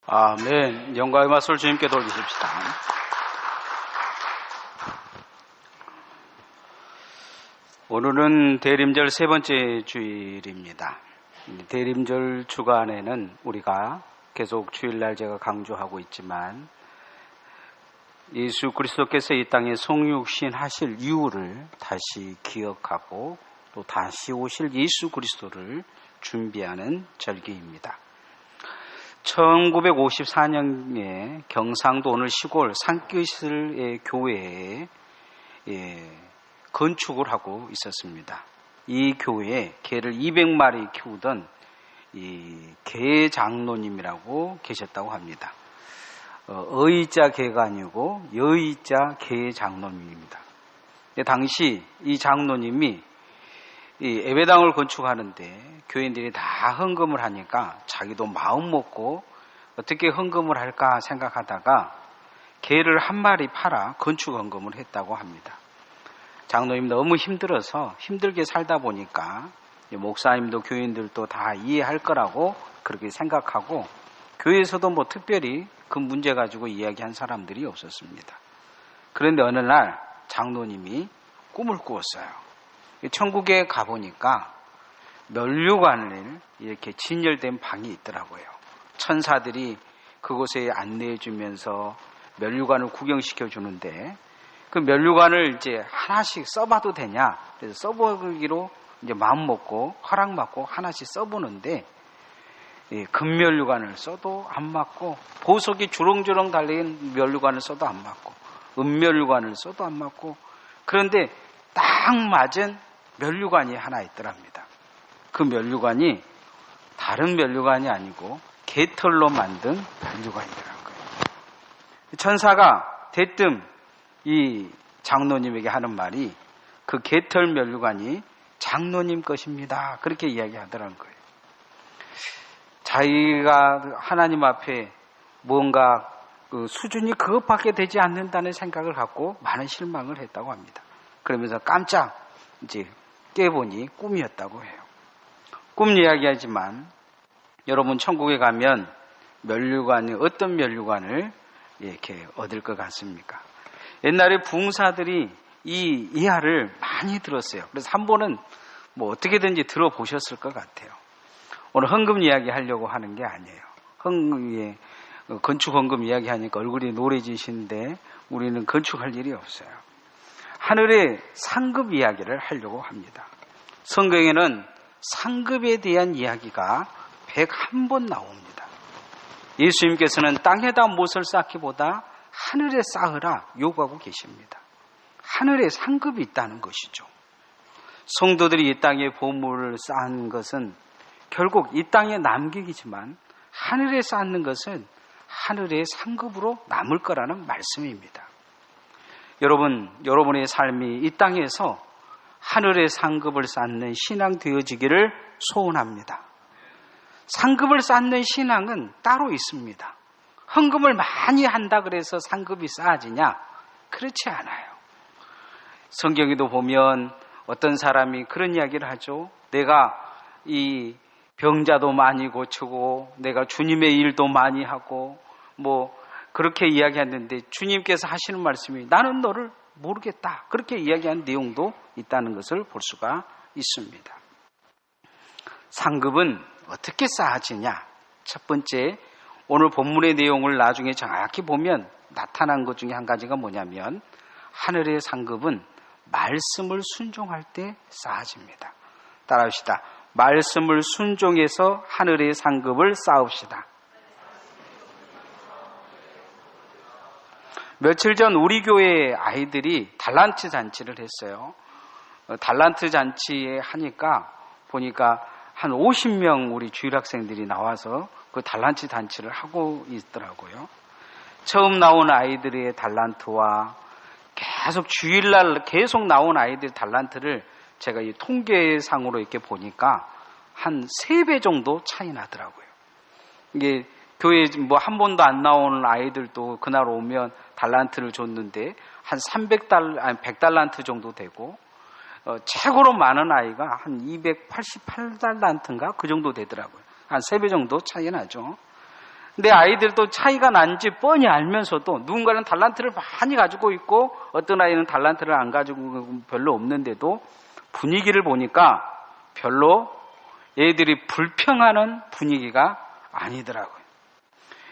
아멘. 영광의 말씀을 주님께 돌리십시다. 오늘은 대림절 세 번째 주일입니다. 대림절 주간에는 우리가 계속 주일날 제가 강조하고 있지만 예수 그리스도께서 이 땅에 성육신 하실 이유를 다시 기억하고 또 다시 오실 예수 그리스도를 준비하는 절기입니다. 1954년에 경상도 어느 시골 산기슭의 교회에 건축을 하고 있었습니다. 이 교회에 개를 200마리 키우던 이 개 장로님이라고 계셨다고 합니다. 어이자 개가 아니고 여의자 개 장로님입니다. 당시 이 장로님이 이 예배당을 건축하는데 교인들이 다 헌금을 하니까 자기도 마음 먹고 어떻게 헌금을 할까 생각하다가 개를 한 마리 팔아 건축 헌금을 했다고 합니다. 장로님 너무 힘들어서 힘들게 살다 보니까 목사님도 교인들도 다 이해할 거라고 그렇게 생각하고 교회에서도 뭐 특별히 그 문제 가지고 이야기한 사람들이 없었습니다. 그런데 어느 날 장로님이 꿈을 꾸었어요. 천국에 가보니까 면류관을 이렇게 진열된 방이 있더라고요. 천사들이 그곳에 안내해 주면서 면류관을 구경시켜 주는데 그 면류관을 이제 하나씩 써봐도 되냐? 그래서 써보기로 이제 마음 먹고 허락 받고 하나씩 써보는데 금면류관을 써도 안 맞고 보석이 주렁주렁 달린 면류관을 써도 안 맞고 은면류관을 써도 안 맞고 그런데 딱 맞은 면류관이 하나 있더랍니다. 그 면류관이 다른 면류관이 아니고 개털로 만든 면류관이더라고요. 천사가 대뜸 이 장로님에게 하는 말이 그 개털 면류관이 장로님 것입니다. 그렇게 이야기하더라고요. 자기가 하나님 앞에 뭔가 그 수준이 그것밖에 되지 않는다는 생각을 갖고 많은 실망을 했다고 합니다. 그러면서 깜짝 이제 깨보니 꿈이었다고 해요. 꿈 이야기하지만 여러분 천국에 가면 면류관이 어떤 면류관을 이렇게 얻을 것 같습니까? 옛날에 부흥사들이 이 이야를 많이 들었어요. 그래서 한 번은 뭐 어떻게든지 들어보셨을 것 같아요. 오늘 헌금 이야기 하려고 하는 게 아니에요. 건축 헌금 이야기 하니까 얼굴이 노래지시는데 우리는 건축할 일이 없어요. 하늘의 상급 이야기를 하려고 합니다. 성경에는 상급에 대한 이야기가 101번 나옵니다. 예수님께서는 땅에다 못을 쌓기보다 하늘에 쌓으라 요구하고 계십니다. 하늘에 상급이 있다는 것이죠. 성도들이 이 땅에 보물을 쌓는 것은 결국 이 땅에 남기기지만 하늘에 쌓는 것은 하늘의 상급으로 남을 거라는 말씀입니다. 여러분의 삶이 이 땅에서 하늘의 상급을 쌓는 신앙 되어지기를 소원합니다. 상급을 쌓는 신앙은 따로 있습니다. 헌금을 많이 한다 그래서 상급이 쌓아지냐? 그렇지 않아요. 성경에도 보면 어떤 사람이 그런 이야기를 하죠. 내가 이 병자도 많이 고치고 내가 주님의 일도 많이 하고 뭐 그렇게 이야기했는데 주님께서 하시는 말씀이 나는 너를 모르겠다. 그렇게 이야기한 내용도 있다는 것을 볼 수가 있습니다. 상급은 어떻게 쌓아지냐? 첫 번째, 오늘 본문의 내용을 나중에 정확히 보면 나타난 것 중에 한 가지가 뭐냐면 하늘의 상급은 말씀을 순종할 때 쌓아집니다. 따라합시다. 말씀을 순종해서 하늘의 상급을 쌓읍시다. 며칠 전 우리 교회 아이들이 달란트 잔치를 했어요. 달란트 잔치에 하니까 보니까 한 50명 우리 주일학생들이 나와서 그 달란트 잔치를 하고 있더라고요. 처음 나온 아이들의 달란트와 계속 주일날 계속 나온 아이들 달란트를 제가 이 통계상으로 이렇게 보니까 한 3배 정도 차이 나더라고요. 이게 교회에 뭐 한 번도 안 나오는 아이들도 그날 오면 달란트를 줬는데 한 100달란트 정도 되고 최고로 많은 아이가 한 288달란트인가 그 정도 되더라고요. 한 3배 정도 차이 나죠. 근데 아이들도 차이가 난지 뻔히 알면서도 누군가는 달란트를 많이 가지고 있고 어떤 아이는 달란트를 안 가지고 별로 없는데도 분위기를 보니까 별로 얘들이 불평하는 분위기가 아니더라고요.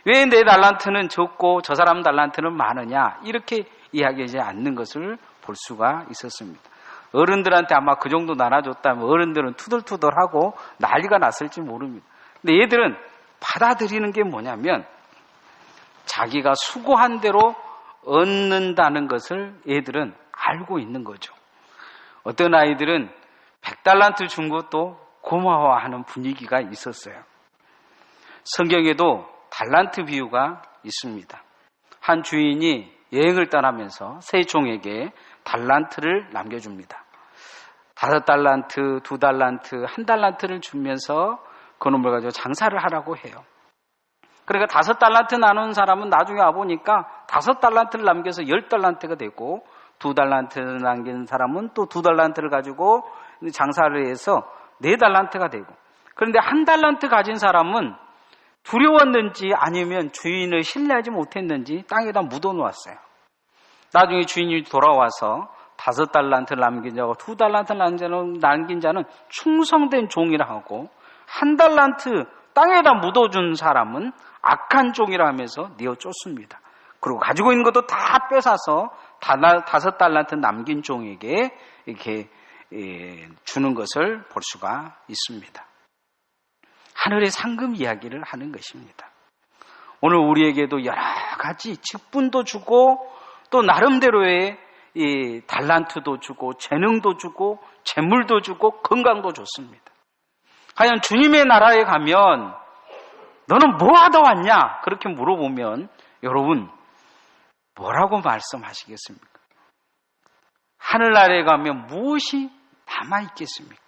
왜 내 달란트는 적고 저 사람 달란트는 많으냐 이렇게 이야기하지 않는 것을 볼 수가 있었습니다. 어른들한테 아마 그 정도 나눠줬다면 어른들은 투덜투덜하고 난리가 났을지 모릅니다. 근데 얘들은 받아들이는 게 뭐냐면 자기가 수고한 대로 얻는다는 것을 얘들은 알고 있는 거죠. 어떤 아이들은 100달란트 준 것도 고마워하는 분위기가 있었어요. 성경에도 달란트 비유가 있습니다. 한 주인이 여행을 떠나면서 세 종에게 달란트를 남겨줍니다. 5달란트, 2달란트, 1달란트를 주면서 그놈을 가지고 장사를 하라고 해요. 그러니까 5달란트 나눈 사람은 나중에 와보니까 5달란트를 남겨서 10달란트가 되고 2달란트를 남긴 사람은 또 2달란트를 가지고 장사를 해서 4달란트가 되고, 그런데 1달란트 가진 사람은 두려웠는지 아니면 주인을 신뢰하지 못했는지 땅에다 묻어놓았어요. 나중에 주인이 돌아와서 5달란트를 남긴 자와 2달란트를 남긴 자는 충성된 종이라 하고 1달란트 땅에다 묻어준 사람은 악한 종이라 하면서 내어 쫓습니다. 그리고 가지고 있는 것도 다 뺏어서 5달란트 남긴 종에게 이렇게 주는 것을 볼 수가 있습니다. 하늘의 상금 이야기를 하는 것입니다. 오늘 우리에게도 여러 가지 직분도 주고 또 나름대로의 이 달란트도 주고 재능도 주고 재물도 주고 건강도 줬습니다. 과연 주님의 나라에 가면 너는 뭐 하다 왔냐? 그렇게 물어보면 여러분 뭐라고 말씀하시겠습니까? 하늘나라에 가면 무엇이 남아있겠습니까?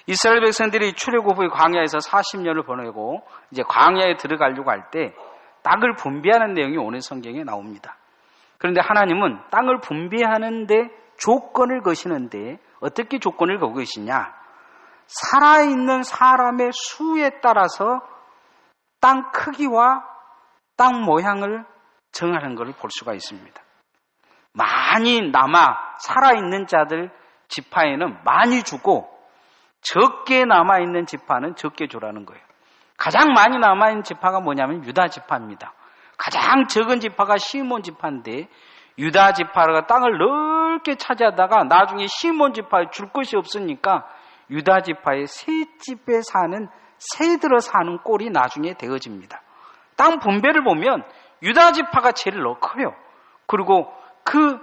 이스라엘 백성들이 출애굽 후에 광야에서 40년을 보내고 이제 광야에 들어가려고 할 때 땅을 분배하는 내용이 오늘 성경에 나옵니다. 그런데 하나님은 땅을 분배하는데 조건을 거시는데 어떻게 조건을 거시냐? 살아있는 사람의 수에 따라서 땅 크기와 땅 모양을 정하는 것을 볼 수가 있습니다. 많이 남아 살아있는 자들 지파에는 많이 주고 적게 남아있는 지파는 적게 주라는 거예요. 가장 많이 남아있는 지파가 뭐냐면 유다 지파입니다. 가장 적은 지파가 시몬 지파인데 유다 지파가 땅을 넓게 차지하다가 나중에 시몬 지파에 줄 것이 없으니까 유다 지파의 새 집에 사는 새들어 사는 꼴이 나중에 되어집니다. 땅 분배를 보면 유다 지파가 제일 커요. 그리고 그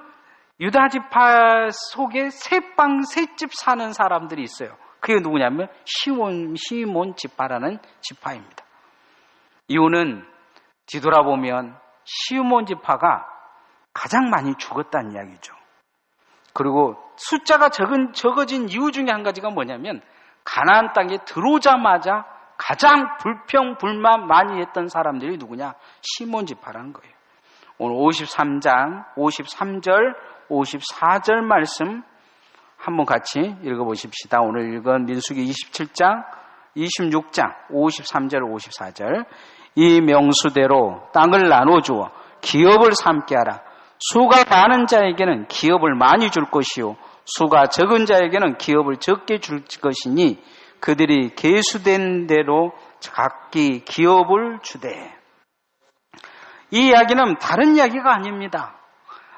유다 지파 속에 새집 사는 사람들이 있어요. 그게 누구냐면 시몬 지파라는 지파입니다. 이유는 뒤돌아보면 시몬 지파가 가장 많이 죽었다는 이야기죠. 그리고 숫자가 적어진 이유 중에 한 가지가 뭐냐면 가나안 땅에 들어오자마자 가장 불평불만 많이 했던 사람들이 누구냐? 시몬 지파라는 거예요. 오늘 53장 53절 54절 말씀 한번 같이 읽어보십시다. 오늘 읽은 민수기 27장 26장 53절 54절 이 명수대로 땅을 나눠주어 기업을 삼게 하라. 수가 많은 자에게는 기업을 많이 줄 것이요 수가 적은 자에게는 기업을 적게 줄 것이니 그들이 계수된 대로 각기 기업을 주되. 이 이야기는 다른 이야기가 아닙니다.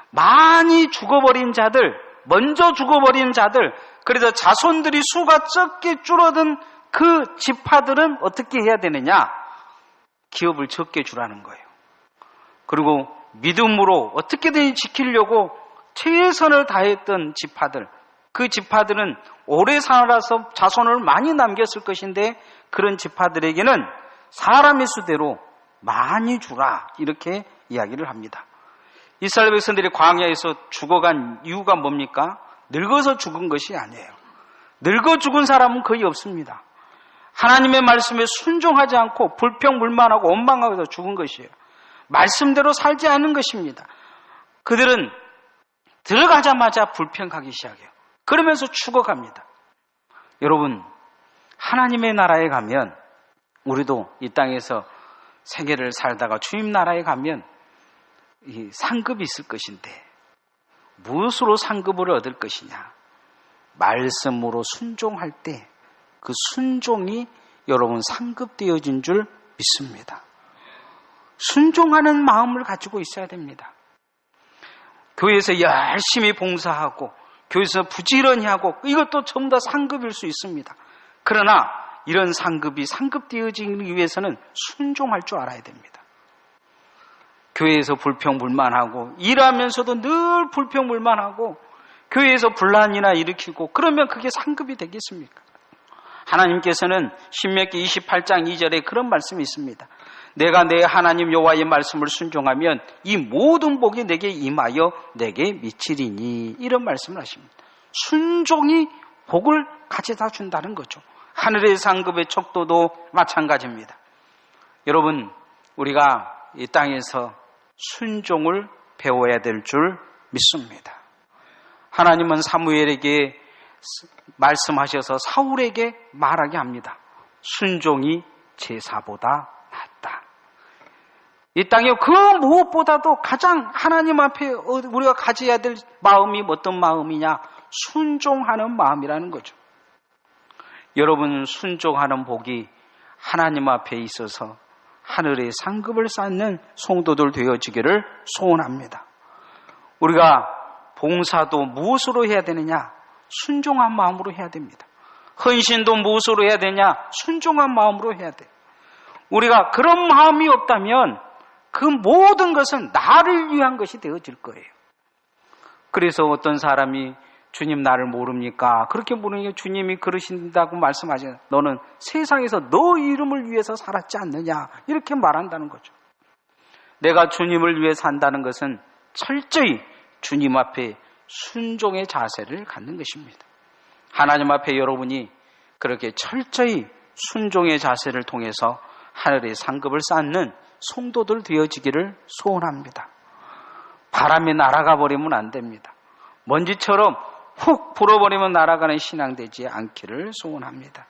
많이 죽어버린 자들, 먼저 죽어버린 자들, 그래서 자손들이 수가 적게 줄어든 그 지파들은 어떻게 해야 되느냐? 기업을 적게 주라는 거예요. 그리고 믿음으로 어떻게든 지키려고 최선을 다했던 지파들, 그 지파들은 오래 살아서 자손을 많이 남겼을 것인데 그런 지파들에게는 사람의 수대로 많이 주라 이렇게 이야기를 합니다. 이스라엘 백성들이 광야에서 죽어간 이유가 뭡니까? 늙어서 죽은 것이 아니에요. 늙어 죽은 사람은 거의 없습니다. 하나님의 말씀에 순종하지 않고 불평불만하고 원망하면서 죽은 것이에요. 말씀대로 살지 않은 것입니다. 그들은 들어가자마자 불평하기 시작해요. 그러면서 죽어갑니다. 여러분, 하나님의 나라에 가면 우리도 이 땅에서 생애를 살다가 주님 나라에 가면 이 상급이 있을 것인데 무엇으로 상급을 얻을 것이냐? 말씀으로 순종할 때 그 순종이 여러분 상급되어진 줄 믿습니다. 순종하는 마음을 가지고 있어야 됩니다. 교회에서 열심히 봉사하고 교회에서 부지런히 하고 이것도 전부 다 상급일 수 있습니다. 그러나 이런 상급이 상급되어지기 위해서는 순종할 줄 알아야 됩니다. 교회에서 불평불만하고 일하면서도 늘 불평불만하고 교회에서 분란이나 일으키고 그러면 그게 상급이 되겠습니까? 하나님께서는 신명기 28장 2절에 그런 말씀이 있습니다. 내가 내 하나님 여호와의 말씀을 순종하면 이 모든 복이 내게 임하여 내게 미치리니, 이런 말씀을 하십니다. 순종이 복을 가져다 준다는 거죠. 하늘의 상급의 척도도 마찬가지입니다. 여러분, 우리가 이 땅에서 순종을 배워야 될 줄 믿습니다. 하나님은 사무엘에게 말씀하셔서 사울에게 말하게 합니다. 순종이 제사보다 낫다. 이 땅에 그 무엇보다도 가장 하나님 앞에 우리가 가져야 될 마음이 어떤 마음이냐? 순종하는 마음이라는 거죠. 여러분, 순종하는 복이 하나님 앞에 있어서 하늘의 상급을 쌓는 성도들 되어지기를 소원합니다. 우리가 봉사도 무엇으로 해야 되느냐? 순종한 마음으로 해야 됩니다. 헌신도 무엇으로 해야 되냐? 순종한 마음으로 해야 돼요. 우리가 그런 마음이 없다면 그 모든 것은 나를 위한 것이 되어질 거예요. 그래서 어떤 사람이 주님 나를 모릅니까? 그렇게 물으니까 주님이 그러신다고 말씀하시잖아요. 너는 세상에서 너 이름을 위해서 살았지 않느냐? 이렇게 말한다는 거죠. 내가 주님을 위해 산다는 것은 철저히 주님 앞에 순종의 자세를 갖는 것입니다. 하나님 앞에 여러분이 그렇게 철저히 순종의 자세를 통해서 하늘의 상급을 쌓는 성도들 되어지기를 소원합니다. 바람에 날아가 버리면 안 됩니다. 먼지처럼 훅 불어버리면 날아가는 신앙 되지 않기를 소원합니다.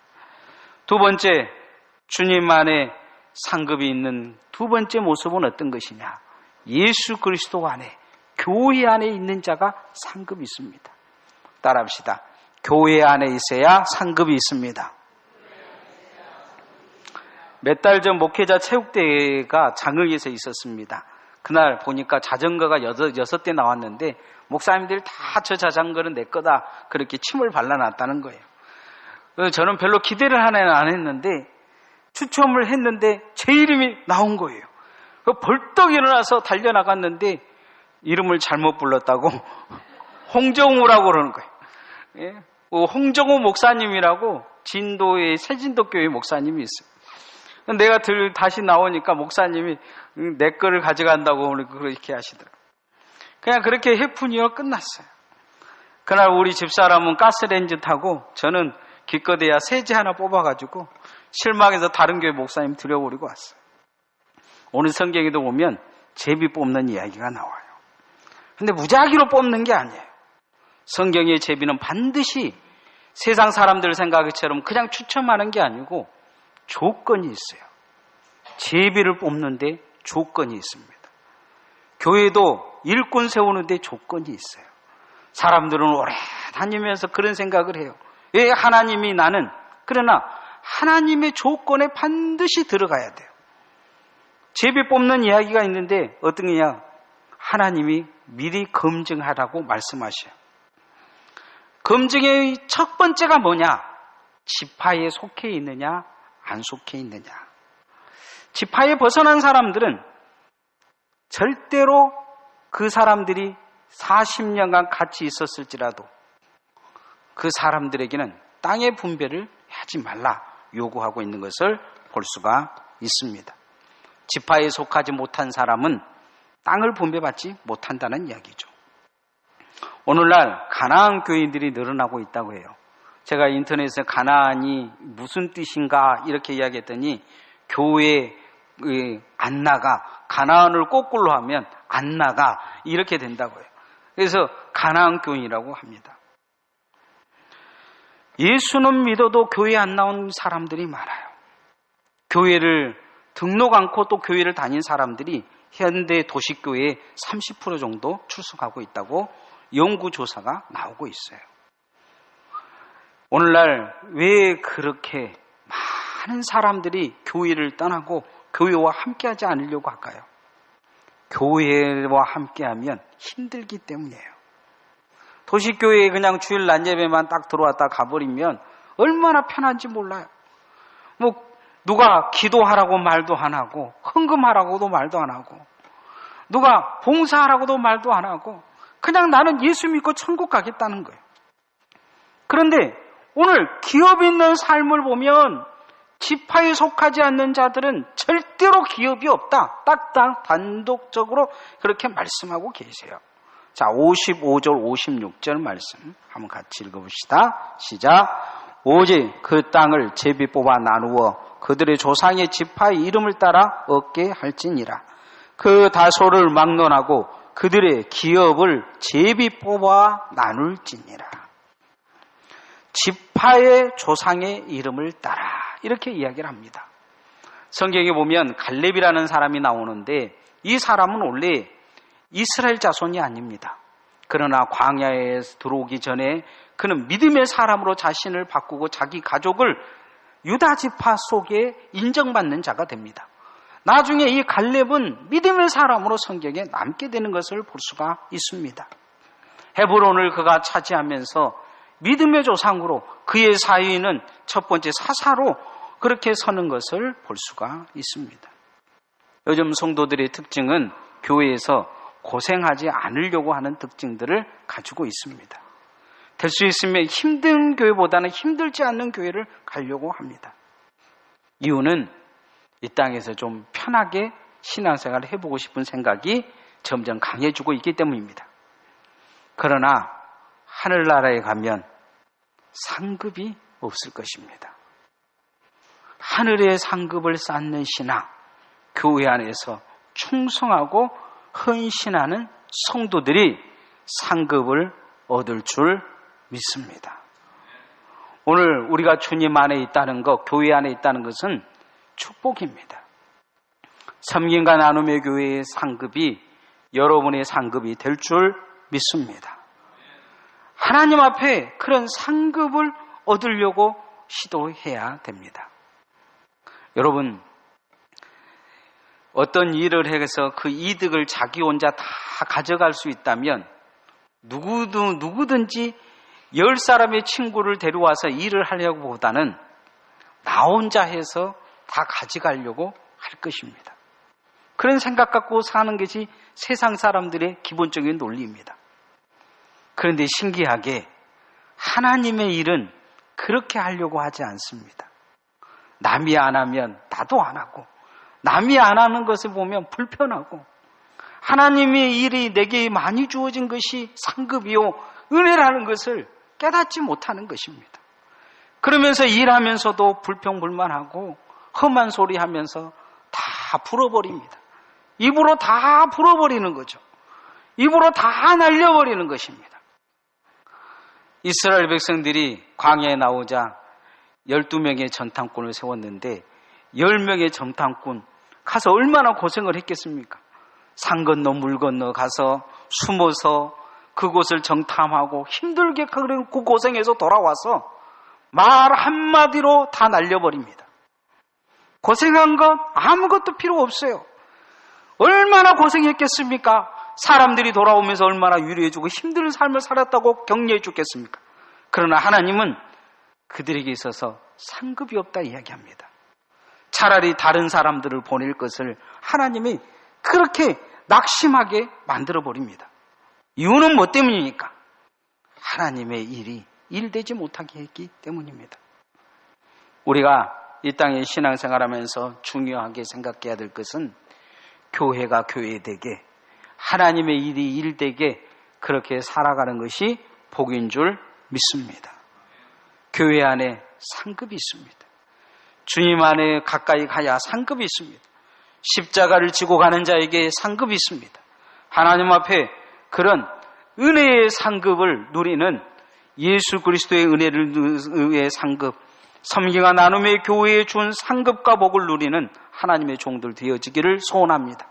두 번째, 주님 안에 상급이 있는 두 번째 모습은 어떤 것이냐? 예수 그리스도 안에, 교회 안에 있는 자가 상급이 있습니다. 따라합시다. 교회 안에 있어야 상급이 있습니다. 몇 달 전 목회자 체육대회가 장흥에서 있었습니다. 그날 보니까 자전거가 6대 나왔는데 목사님들이 다 저 자전거는 내 거다 그렇게 침을 발라놨다는 거예요. 그래서 저는 별로 기대를 하나는 안 했는데 추첨을 했는데 제 이름이 나온 거예요. 벌떡 일어나서 달려나갔는데 이름을 잘못 불렀다고 홍정우라고 그러는 거예요. 예? 홍정우 목사님이라고 진도의 새진도교회 목사님이 있어요. 내가 다시 나오니까 목사님이 내 거를 가져간다고 그렇게 하시더라고요. 그냥 그렇게 해프니어 끝났어요. 그날 우리 집사람은 가스레인지 타고 저는 기껏해야 세제 하나 뽑아가지고 실망해서 다른 교회 목사님 들여버리고 왔어요. 오늘 성경에도 보면 제비 뽑는 이야기가 나와요. 근데 무작위로 뽑는 게 아니에요. 성경의 제비는 반드시 세상 사람들 생각처럼 그냥 추첨하는 게 아니고 조건이 있어요. 제비를 뽑는데 조건이 있습니다. 교회도 일꾼 세우는데 조건이 있어요. 사람들은 오래 다니면서 그런 생각을 해요. 왜 하나님이 나는, 그러나 하나님의 조건에 반드시 들어가야 돼요. 제비 뽑는 이야기가 있는데 어떤 게냐? 하나님이 미리 검증하라고 말씀하셔요. 검증의 첫 번째가 뭐냐? 지파에 속해 있느냐, 안 속해 있느냐. 지파에 벗어난 사람들은 절대로 그 사람들이 40년간 같이 있었을지라도 그 사람들에게는 땅의 분배를 하지 말라 요구하고 있는 것을 볼 수가 있습니다. 지파에 속하지 못한 사람은 땅을 분배받지 못한다는 이야기죠. 오늘날 가나안 교인들이 늘어나고 있다고 해요. 제가 인터넷에 가나안이 무슨 뜻인가 이렇게 이야기했더니 교회 안 나가, 가나안을 거꾸로 하면 안 나가 이렇게 된다고 해요. 그래서 가나안 교인이라고 합니다. 예수는 믿어도 교회 안 나온 사람들이 많아요. 교회를 등록 않고 또 교회를 다닌 사람들이 현대 도시교회의 30% 정도 출석하고 있다고 연구조사가 나오고 있어요. 오늘날 왜 그렇게 많은 사람들이 교회를 떠나고 교회와 함께하지 않으려고 할까요? 교회와 함께하면 힘들기 때문이에요. 도시교회에 그냥 주일 낮 예배만 딱 들어왔다 가버리면 얼마나 편한지 몰라요. 누가 기도하라고 말도 안 하고, 헌금하라고도 말도 안 하고, 누가 봉사하라고도 말도 안 하고, 그냥 나는 예수 믿고 천국 가겠다는 거예요. 그런데 오늘 기업 있는 삶을 보면 지파에 속하지 않는 자들은 절대로 기업이 없다. 딱 단독적으로 그렇게 말씀하고 계세요. 자, 55절, 56절 말씀 한번 같이 읽어봅시다. 시작. 오직 그 땅을 제비 뽑아 나누어 그들의 조상의 지파의 이름을 따라 얻게 할지니라. 그 다소를 막론하고 그들의 기업을 제비 뽑아 나눌지니라. 지파의 조상의 이름을 따라 이렇게 이야기를 합니다. 성경에 보면 갈렙이라는 사람이 나오는데 이 사람은 원래 이스라엘 자손이 아닙니다. 그러나 광야에 들어오기 전에 그는 믿음의 사람으로 자신을 바꾸고 자기 가족을 유다 지파 속에 인정받는 자가 됩니다. 나중에 이 갈렙은 믿음의 사람으로 성경에 남게 되는 것을 볼 수가 있습니다. 헤브론을 그가 차지하면서 믿음의 조상으로 그의 사위는 첫 번째 사사로 그렇게 서는 것을 볼 수가 있습니다. 요즘 성도들의 특징은 교회에서 고생하지 않으려고 하는 특징들을 가지고 있습니다. 될 수 있으면 힘든 교회보다는 힘들지 않는 교회를 가려고 합니다. 이유는 이 땅에서 좀 편하게 신앙생활을 해보고 싶은 생각이 점점 강해지고 있기 때문입니다. 그러나 하늘나라에 가면 상급이 없을 것입니다. 하늘의 상급을 쌓는 신앙, 교회 안에서 충성하고 헌신하는 성도들이 상급을 얻을 줄 믿습니다. 오늘 우리가 주님 안에 있다는 것, 교회 안에 있다는 것은 축복입니다. 섬김과 나눔의 교회의 상급이 여러분의 상급이 될 줄 믿습니다. 하나님 앞에 그런 상급을 얻으려고 시도해야 됩니다. 여러분, 어떤 일을 해서 그 이득을 자기 혼자 다 가져갈 수 있다면 누구든지 10사람의 친구를 데려와서 일을 하려고 보다는 나 혼자 해서 다 가져가려고 할 것입니다. 그런 생각 갖고 사는 것이 세상 사람들의 기본적인 논리입니다. 그런데 신기하게 하나님의 일은 그렇게 하려고 하지 않습니다. 남이 안 하면 나도 안 하고, 남이 안 하는 것을 보면 불편하고, 하나님의 일이 내게 많이 주어진 것이 상급이요 은혜라는 것을 깨닫지 못하는 것입니다. 그러면서 일하면서도 불평불만하고 험한 소리 하면서 다 불어버립니다. 입으로 다 불어버리는 거죠. 입으로 다 날려버리는 것입니다. 이스라엘 백성들이 광야에 나오자 12명의 전탐꾼을 세웠는데 10명의 전탐꾼 가서 얼마나 고생을 했겠습니까? 산 건너 물 건너 가서 숨어서 그곳을 정탐하고 힘들게 그 고생해서 돌아와서 말 한마디로 다 날려버립니다. 고생한 것 아무것도 필요 없어요. 얼마나 고생했겠습니까? 사람들이 돌아오면서 얼마나 위로해주고 힘든 삶을 살았다고 격려해 주겠습니까? 그러나 하나님은 그들에게 있어서 상급이 없다 이야기합니다. 차라리 다른 사람들을 보낼 것을 하나님이 그렇게 낙심하게 만들어버립니다. 이유는 뭐 때문입니까? 하나님의 일이 일되지 못하게 했기 때문입니다. 우리가 이 땅에 신앙생활하면서 중요하게 생각해야 될 것은 교회가 교회되게, 하나님의 일이 일되게 그렇게 살아가는 것이 복인 줄 믿습니다. 교회 안에 상급이 있습니다. 주님 안에 가까이 가야 상급이 있습니다. 십자가를 지고 가는 자에게 상급이 있습니다. 하나님 앞에 그런 은혜의 상급을 누리는 예수 그리스도의 은혜를 위해 상급, 섬김과 나눔의 교회에 준 상급과 복을 누리는 하나님의 종들 되어지기를 소원합니다.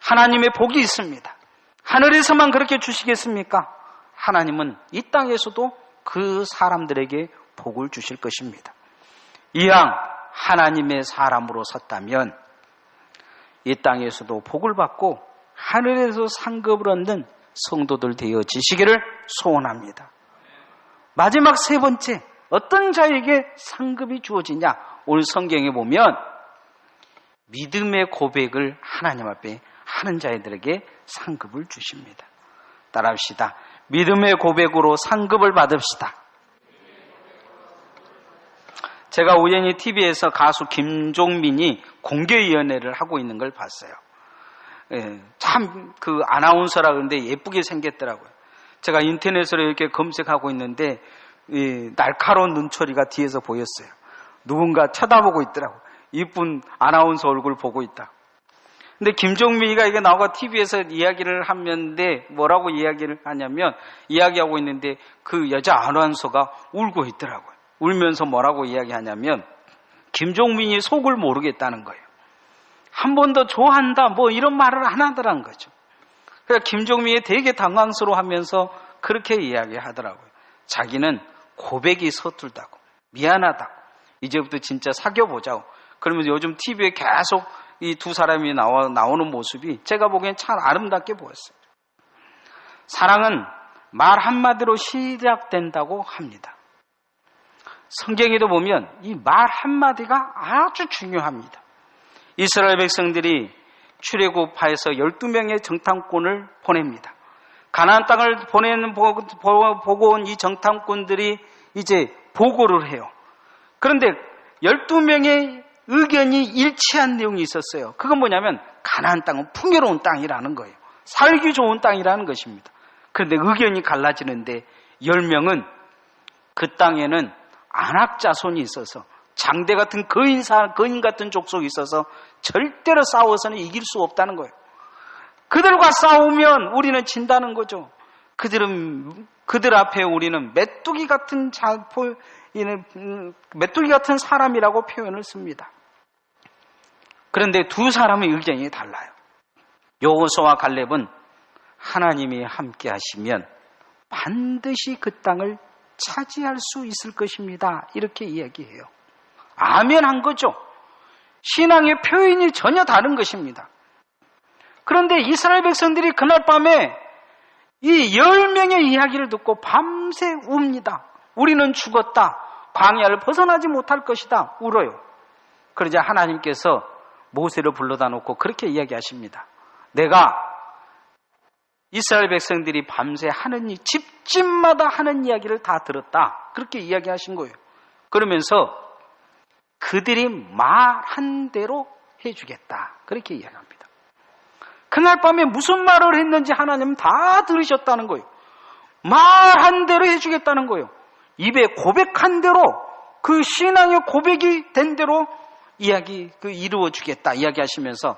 하나님의 복이 있습니다. 하늘에서만 그렇게 주시겠습니까? 하나님은 이 땅에서도 그 사람들에게 복을 주실 것입니다. 이왕 하나님의 사람으로 섰다면 이 땅에서도 복을 받고 하늘에서 상급을 얻는 성도들 되어지시기를 소원합니다. 마지막 세 번째, 어떤 자에게 상급이 주어지냐? 오늘 성경에 보면 믿음의 고백을 하나님 앞에 하는 자들에게 상급을 주십니다. 따라합시다. 믿음의 고백으로 상급을 받읍시다. 제가 우연히 TV에서 가수 김종민이 공개위원회를 하고 있는 걸 봤어요. 참 그 아나운서라 그러는데 예쁘게 생겼더라고요. 제가 인터넷으로 이렇게 검색하고 있는데 날카로운 눈초리가 뒤에서 보였어요. 누군가 쳐다보고 있더라고요. 이쁜 아나운서 얼굴 보고 있다. 근데 김종민이가 이게 나오고 TV에서 이야기를 하는데 뭐라고 이야기를 하냐면 이야기하고 있는데 그 여자 아나운서가 울고 있더라고요. 울면서 뭐라고 이야기하냐면 김종민이 속을 모르겠다는 거예요. 한 번 더 좋아한다 뭐 이런 말을 안 하더란 거죠. 그러니까 김종민이 되게 당황스러워하면서 그렇게 이야기하더라고요. 자기는 고백이 서툴다고 미안하다고 이제부터 진짜 사귀어보자고. 그러면서 요즘 TV에 계속 이 두 사람이 나오는 모습이 제가 보기엔 참 아름답게 보였어요. 사랑은 말 한마디로 시작된다고 합니다. 성경에도 보면 이 말 한마디가 아주 중요합니다. 이스라엘 백성들이 출애굽하여서 12명의 정탐꾼을 보냅니다. 가나안 땅을 보고 온 이 정탐꾼들이 이제 보고를 해요. 그런데 12명의 의견이 일치한 내용이 있었어요. 그건 뭐냐면 가나안 땅은 풍요로운 땅이라는 거예요. 살기 좋은 땅이라는 것입니다. 그런데 의견이 갈라지는데 10명은 그 땅에는 안악 자손이 있어서 장대 같은 거인 같은 족속이 있어서 절대로 싸워서는 이길 수 없다는 거예요. 그들과 싸우면 우리는 진다는 거죠. 그들 앞에 우리는 메뚜기 같은 사람이라고 표현을 씁니다. 그런데 두 사람의 의견이 달라요. 여호수아와 갈렙은 하나님이 함께 하시면 반드시 그 땅을 차지할 수 있을 것입니다. 이렇게 이야기해요. 아멘 한 거죠. 신앙의 표현이 전혀 다른 것입니다. 그런데 이스라엘 백성들이 그날 밤에 이 10명의 이야기를 듣고 밤새 웁니다. 우리는 죽었다. 광야를 벗어나지 못할 것이다. 울어요. 그러자 하나님께서 모세를 불러다 놓고 그렇게 이야기하십니다. 내가 이스라엘 백성들이 밤새 하는 집집마다 하는 이야기를 다 들었다. 그렇게 이야기하신 거예요. 그러면서 그들이 말한 대로 해주겠다. 그렇게 이야기합니다. 그날 밤에 무슨 말을 했는지 하나님은 다 들으셨다는 거예요. 말한 대로 해주겠다는 거예요. 입에 고백한 대로 그 신앙의 고백이 된 대로 이루어 주겠다 이야기하시면서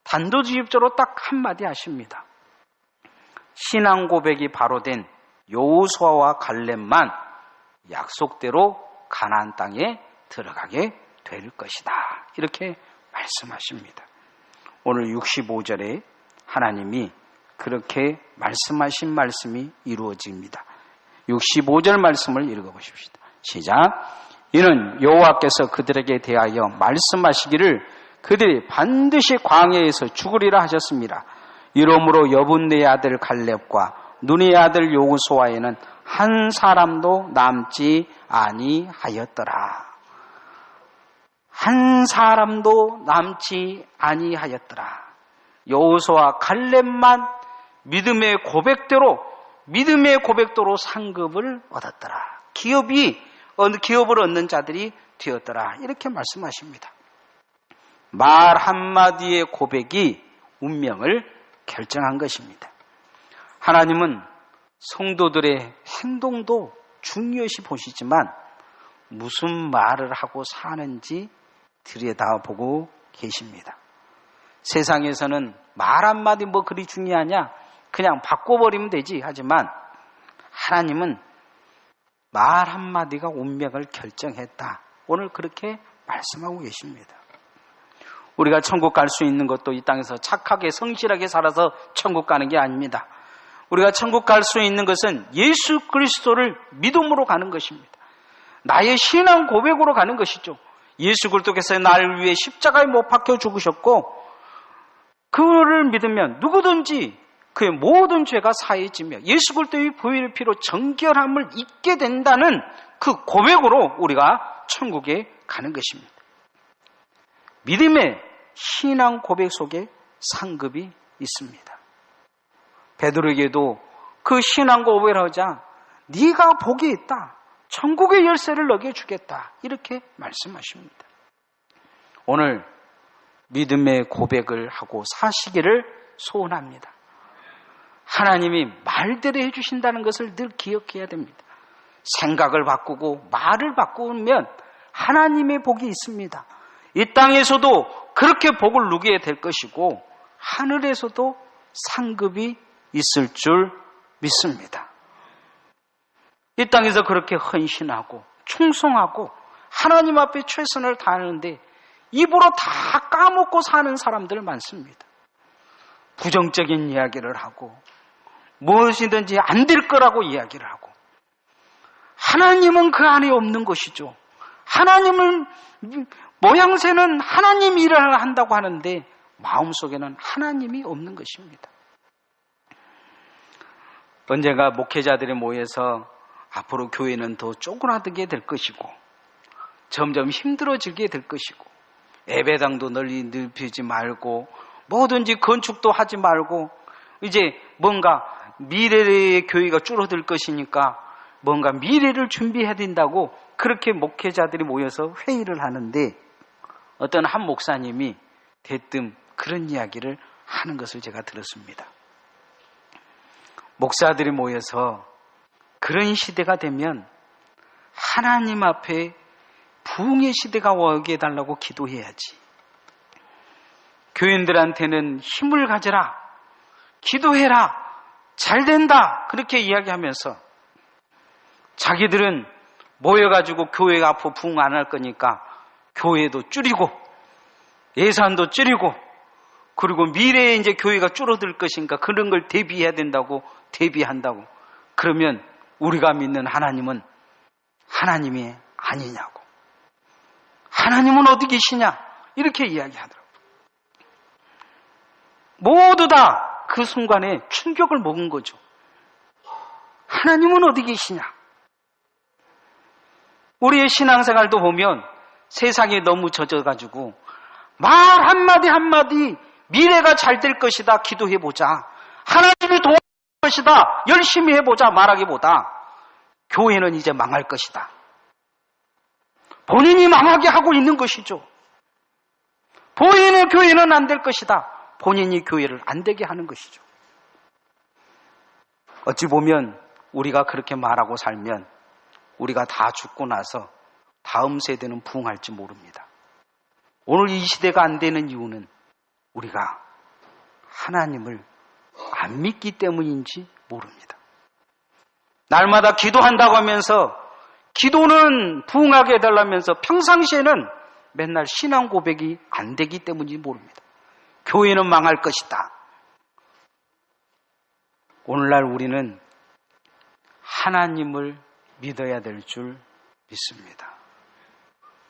단도직입적으로 딱 한마디 하십니다. 신앙 고백이 바로 된 여호수아와 갈렙만 약속대로 가나안 땅에 들어가게 될 것이다. 이렇게 말씀하십니다. 오늘 65절에 하나님이 그렇게 말씀하신 말씀이 이루어집니다. 65절 말씀을 읽어보십시다. 시작. 이는 여호와께서 그들에게 대하여 말씀하시기를 그들이 반드시 광야에서 죽으리라 하셨습니다. 이러므로 여분네의 아들 갈렙과 눈의 아들 여호수아에는 한 사람도 남지 아니하였더라. 한 사람도 남지 아니하였더라. 여호수아 갈렙만 믿음의 고백대로 상급을 얻었더라. 기업을 얻는 자들이 되었더라. 이렇게 말씀하십니다. 말 한마디의 고백이 운명을 결정한 것입니다. 하나님은 성도들의 행동도 중요시 보시지만 무슨 말을 하고 사는지 들여다보고 계십니다. 세상에서는 말 한마디 뭐 그리 중요하냐? 그냥 바꿔버리면 되지. 하지만 하나님은 말 한마디가 운명을 결정했다. 오늘 그렇게 말씀하고 계십니다. 우리가 천국 갈 수 있는 것도 이 땅에서 착하게 성실하게 살아서 천국 가는 게 아닙니다. 우리가 천국 갈 수 있는 것은 예수 그리스도를 믿음으로 가는 것입니다. 나의 신앙 고백으로 가는 것이죠. 예수 그리스도께서 나를 위해 십자가에 못 박혀 죽으셨고 그를 믿으면 누구든지 그의 모든 죄가 사해지며 예수 그리스도의 보혈의 피로 정결함을 잊게 된다는 그 고백으로 우리가 천국에 가는 것입니다. 믿음의 신앙 고백 속에 상급이 있습니다. 베드로에게도 그 신앙 고백을 하자 네가 복이 있다. 천국의 열쇠를 너에게 주겠다. 이렇게 말씀하십니다. 오늘 믿음의 고백을 하고 사시기를 소원합니다. 하나님이 말대로 해주신다는 것을 늘 기억해야 됩니다. 생각을 바꾸고 말을 바꾸면 하나님의 복이 있습니다. 이 땅에서도 그렇게 복을 누리게 될 것이고 하늘에서도 상급이 있을 줄 믿습니다. 이 땅에서 그렇게 헌신하고 충성하고 하나님 앞에 최선을 다하는데 입으로 다 까먹고 사는 사람들 많습니다. 부정적인 이야기를 하고 무엇이든지 안 될 거라고 이야기를 하고 하나님은 그 안에 없는 것이죠. 하나님을 모양새는 하나님 일을 한다고 하는데 마음속에는 하나님이 없는 것입니다. 언젠가 목회자들이 모여서 앞으로 교회는 더 쪼그라들게 될 것이고 점점 힘들어지게 될 것이고 예배당도 널리 넓히지 말고 뭐든지 건축도 하지 말고 이제 뭔가 미래의 교회가 줄어들 것이니까 뭔가 미래를 준비해야 된다고 그렇게 목회자들이 모여서 회의를 하는데 어떤 한 목사님이 대뜸 그런 이야기를 하는 것을 제가 들었습니다. 목사들이 모여서 그런 시대가 되면 하나님 앞에 부흥의 시대가 오게 해달라고 기도해야지. 교인들한테는 힘을 가져라, 기도해라, 잘 된다 그렇게 이야기하면서 자기들은 모여가지고 교회가 앞으로 부흥 안 할 거니까 교회도 줄이고 예산도 줄이고 그리고 미래에 이제 교회가 줄어들 것이니까 그런 걸 대비해야 된다고 대비한다고. 그러면 우리가 믿는 하나님은 하나님이 아니냐고. 하나님은 어디 계시냐? 이렇게 이야기하더라고요. 모두 다 그 순간에 충격을 먹은 거죠. 하나님은 어디 계시냐? 우리의 신앙생활도 보면 세상에 너무 젖어가지고 말 한마디 한마디 미래가 잘 될 것이다 기도해보자. 하나님이 도와줄 것이다 열심히 해보자 말하기보다 교회는 이제 망할 것이다. 본인이 망하게 하고 있는 것이죠. 본인의 교회는 안 될 것이다. 본인이 교회를 안 되게 하는 것이죠. 어찌 보면 우리가 그렇게 말하고 살면 우리가 다 죽고 나서 다음 세대는 부흥할지 모릅니다. 오늘 이 시대가 안 되는 이유는 우리가 하나님을 안 믿기 때문인지 모릅니다. 날마다 기도한다고 하면서 기도는 부흥하게 해달라면서 평상시에는 맨날 신앙 고백이 안 되기 때문인지 모릅니다. 교회는 망할 것이다. 오늘날 우리는 하나님을 믿어야 될 줄 믿습니다.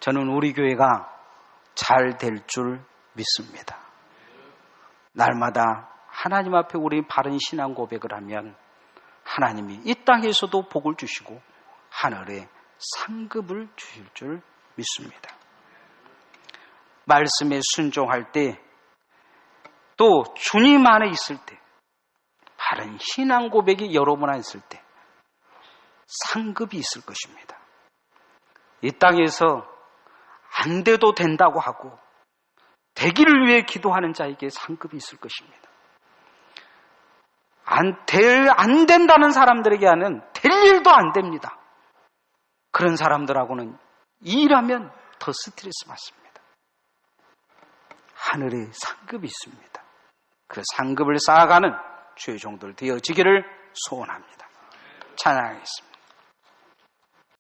저는 우리 교회가 잘 될 줄 믿습니다. 날마다 하나님 앞에 우리 바른 신앙 고백을 하면 하나님이 이 땅에서도 복을 주시고 하늘에 상급을 주실 줄 믿습니다. 말씀에 순종할 때 또 주님 안에 있을 때 바른 신앙 고백이 여러분 안에 있을 때 상급이 있을 것입니다. 이 땅에서 안 돼도 된다고 하고 되기를 위해 기도하는 자에게 상급이 있을 것입니다. 안 된다는 사람들에게 하는 될 일도 안 됩니다. 그런 사람들하고는 일하면 더 스트레스 받습니다. 하늘에 상급이 있습니다. 그 상급을 쌓아가는 주의 종들 되어지기를 소원합니다. 찬양하겠습니다.